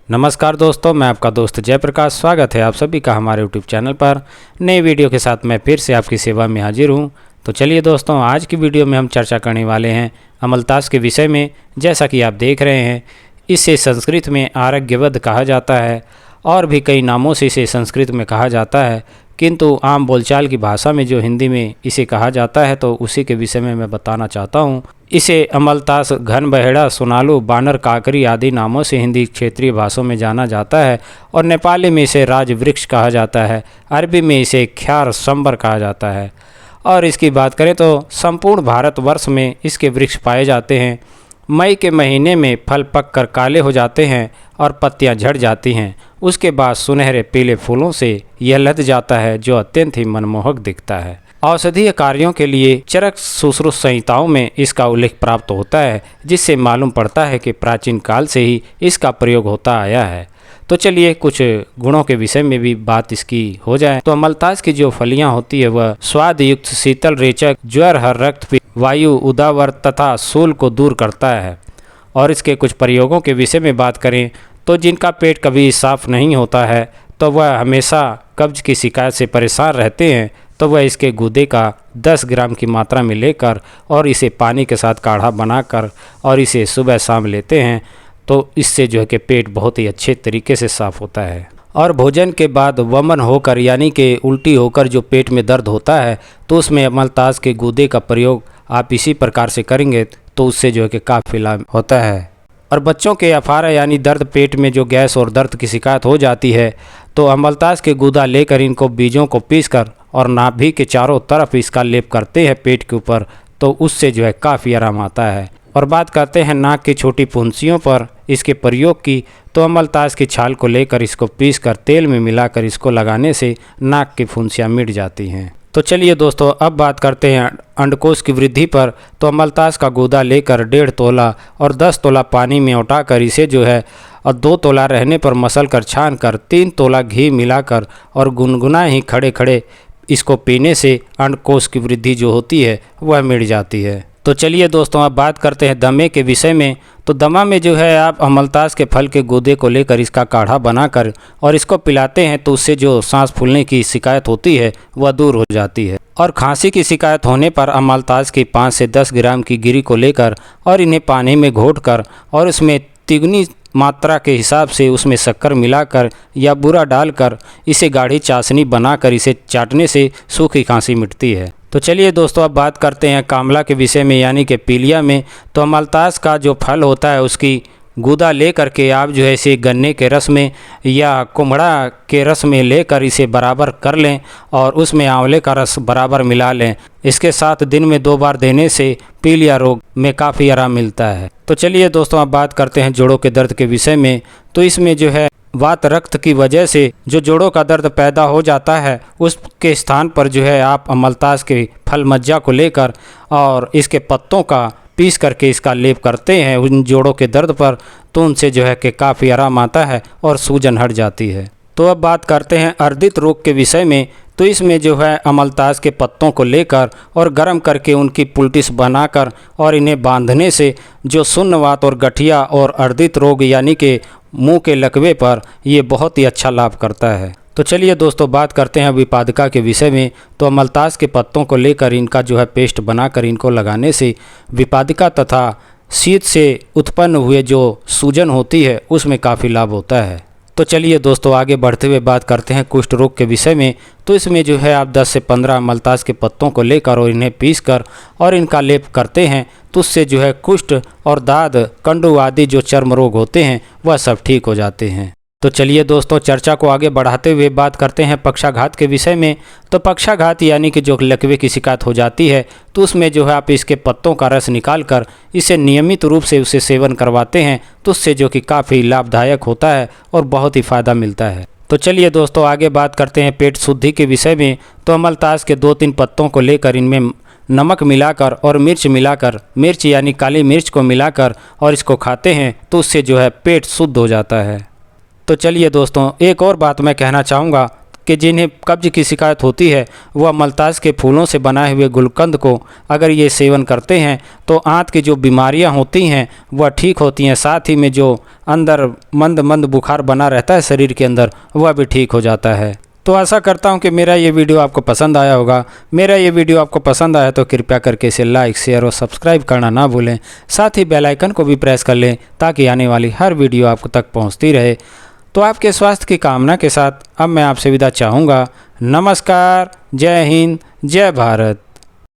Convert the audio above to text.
नमस्कार दोस्तों, मैं आपका दोस्त जयप्रकाश। स्वागत है आप सभी का हमारे यूट्यूब चैनल पर। नए वीडियो के साथ मैं फिर से आपकी सेवा में हाजिर हूं। तो चलिए दोस्तों, आज की वीडियो में हम चर्चा करने वाले हैं अमलतास के विषय में। जैसा कि आप देख रहे हैं, इसे संस्कृत में आरोग्यवद कहा जाता है और भी कई नामों से इसे संस्कृत में कहा जाता है, किंतु आम बोलचाल की भाषा में जो हिंदी में इसे कहा जाता है तो उसी के विषय में मैं बताना चाहता हूँ। इसे अमलतास, घन बहेड़ा, सोनालू, बानर, काकरी आदि नामों से हिंदी क्षेत्रीय भाषाओं में जाना जाता है और नेपाली में इसे राजवृक्ष कहा जाता है। अरबी में इसे ख्यार संबर कहा जाता है। और इसकी बात करें तो संपूर्ण भारतवर्ष में इसके वृक्ष पाए जाते हैं। मई के महीने में फल पककर काले हो जाते हैं और पत्तियां झड़ जाती हैं। उसके बाद सुनहरे पीले फूलों से यह लद जाता है, जो अत्यंत ही मनमोहक दिखता है। औषधीय कार्यों के लिए चरक सुश्रुत संहिताओं में इसका उल्लेख प्राप्त होता है, जिससे मालूम पड़ता है कि प्राचीन काल से ही इसका प्रयोग होता आया है। तो चलिए कुछ गुणों के विषय में भी बात इसकी हो जाए। तो अमलतास की जो फलियां होती है वह स्वाद युक्त, शीतल, रेचक, ज्वर, हर रक्त, वायु, उदावर तथा शूल को दूर करता है। और इसके कुछ प्रयोगों के विषय में बात करें तो जिनका पेट कभी साफ नहीं होता है तो वह हमेशा कब्ज की शिकायत से परेशान रहते हैं, तो वह इसके गूदे का 10 ग्राम की मात्रा में लेकर और इसे पानी के साथ काढ़ा बनाकर और इसे सुबह शाम लेते हैं, तो इससे जो है कि पेट बहुत ही अच्छे तरीके से साफ़ होता है। और भोजन के बाद वमन होकर यानी कि उल्टी होकर जो पेट में दर्द होता है तो उसमें अमलतास के गूदे का प्रयोग आप इसी प्रकार से करेंगे तो उससे जो है कि काफ़ी लाभ होता है। और बच्चों के अफारा यानी दर्द, पेट में जो गैस और दर्द की शिकायत हो जाती है तो अमलतास के गूदा लेकर इनको बीजों को पीसकर और नाभि के चारों तरफ इसका लेप करते हैं पेट के ऊपर, तो उससे जो है काफ़ी आराम आता है। और बात करते हैं नाक की छोटी फुंसियों पर इसके प्रयोग की, तो अमलतास की छाल को लेकर इसको पीसकर तेल में मिलाकर इसको लगाने से नाक की फुंसियाँ मिट जाती हैं। तो चलिए दोस्तों, अब बात करते हैं अंडकोश की वृद्धि पर। तो अमलतास का गूदा लेकर 1.5 तोला और 10 तोला पानी में उठाकर इसे जो है और 2 तोला रहने पर मसल कर छान कर 3 तोला घी मिलाकर और गुनगुना ही खड़े खड़े इसको पीने से अंडकोश की वृद्धि जो होती है वह मिट जाती है। तो चलिए दोस्तों, अब बात करते हैं दमे के विषय में। तो दमा में जो है आप अमलतास के फल के गूदे को लेकर इसका काढ़ा बनाकर और इसको पिलाते हैं तो उससे जो सांस फूलने की शिकायत होती है वह दूर हो जाती है। और खांसी की शिकायत होने पर अमलतास की 5 से 10 ग्राम की गिरी को लेकर और इन्हें पानी में घोटकर और उसमें तिगुनी मात्रा के हिसाब से उसमें शक्कर मिलाकर या बूरा डालकर इसे गाढ़ी चाशनी बनाकर इसे चाटने से सूखी खांसी मिटती है। तो चलिए दोस्तों, अब बात करते हैं कामला के विषय में यानी कि पीलिया में। तो अमलतास का जो फल होता है उसकी गूदा ले करके आप जो है इसे गन्ने के रस में या कुम्हड़ा के रस में लेकर इसे बराबर कर लें और उसमें आंवले का रस बराबर मिला लें। इसके साथ दिन में 2 बार देने से पीलिया रोग में काफ़ी आराम मिलता है। तो चलिए दोस्तों, अब बात करते हैं जोड़ों के दर्द के विषय में। तो इसमें जो है वात रक्त की वजह से जो जोड़ों का दर्द पैदा हो जाता है उसके स्थान पर जो है आप अमलतास के फल मज्जा को लेकर और इसके पत्तों का पीस करके इसका लेप करते हैं उन जोड़ों के दर्द पर, तो उनसे जो है कि काफ़ी आराम आता है और सूजन हट जाती है। तो अब बात करते हैं अर्दित रोग के विषय में। तो इसमें जो है अमलतास के पत्तों को लेकर और गर्म करके उनकी पुलटिस बनाकर और इन्हें बांधने से जो शून्यवात और गठिया और अर्दित रोग यानी कि मुंह के लकवे पर ये बहुत ही अच्छा लाभ करता है। तो चलिए दोस्तों, बात करते हैं विपादिका के विषय में। तो अमलतास के पत्तों को लेकर इनका जो है पेस्ट बनाकर इनको लगाने से विपादिका तथा शीत से उत्पन्न हुए जो सूजन होती है उसमें काफ़ी लाभ होता है। तो चलिए दोस्तों, आगे बढ़ते हुए बात करते हैं कुष्ठ रोग के विषय में। तो इसमें जो है आप 10 से 15 अमलतास के पत्तों को लेकर और इन्हें पीसकर और इनका लेप करते हैं तो उससे जो है कुष्ठ और दाद, कंडू आदि जो चर्म रोग होते हैं वह सब ठीक हो जाते हैं। तो चलिए दोस्तों, चर्चा को आगे बढ़ाते हुए बात करते हैं पक्षाघात के विषय में। तो पक्षाघात यानी कि जो लकवे की शिकायत हो जाती है तो उसमें जो है आप इसके पत्तों का रस निकाल कर इसे नियमित रूप से उसे सेवन करवाते हैं तो उससे जो कि काफ़ी लाभदायक होता है और बहुत ही फ़ायदा मिलता है। तो चलिए दोस्तों, आगे बात करते हैं पेट शुद्धि के विषय में। तो अमलतास के 2-3 पत्तों को लेकर इनमें नमक मिलाकर और मिर्च मिलाकर, मिर्च यानी काली मिर्च को मिलाकर और इसको खाते हैं तो उससे जो है पेट शुद्ध हो जाता है। तो चलिए दोस्तों, एक और बात मैं कहना चाहूँगा कि जिन्हें कब्ज की शिकायत होती है वह मल्तास के फूलों से बनाए हुए गुलकंद को अगर ये सेवन करते हैं तो आंत की जो बीमारियां होती हैं वह ठीक होती हैं। साथ ही में जो अंदर मंद मंद बुखार बना रहता है शरीर के अंदर वह भी ठीक हो जाता है। तो आशा करता हूं कि मेरा ये वीडियो आपको पसंद आया होगा। मेरा ये वीडियो आपको पसंद आया तो कृपया करके इसे लाइक, शेयर और सब्सक्राइब करना ना भूलें। साथ ही बेल आइकन को भी प्रेस कर लें ताकि आने वाली हर वीडियो आपको तक पहुंचती रहे। तो आपके स्वास्थ्य की कामना के साथ अब मैं आपसे विदा चाहूँगा। नमस्कार, जय हिंद, जय भारत।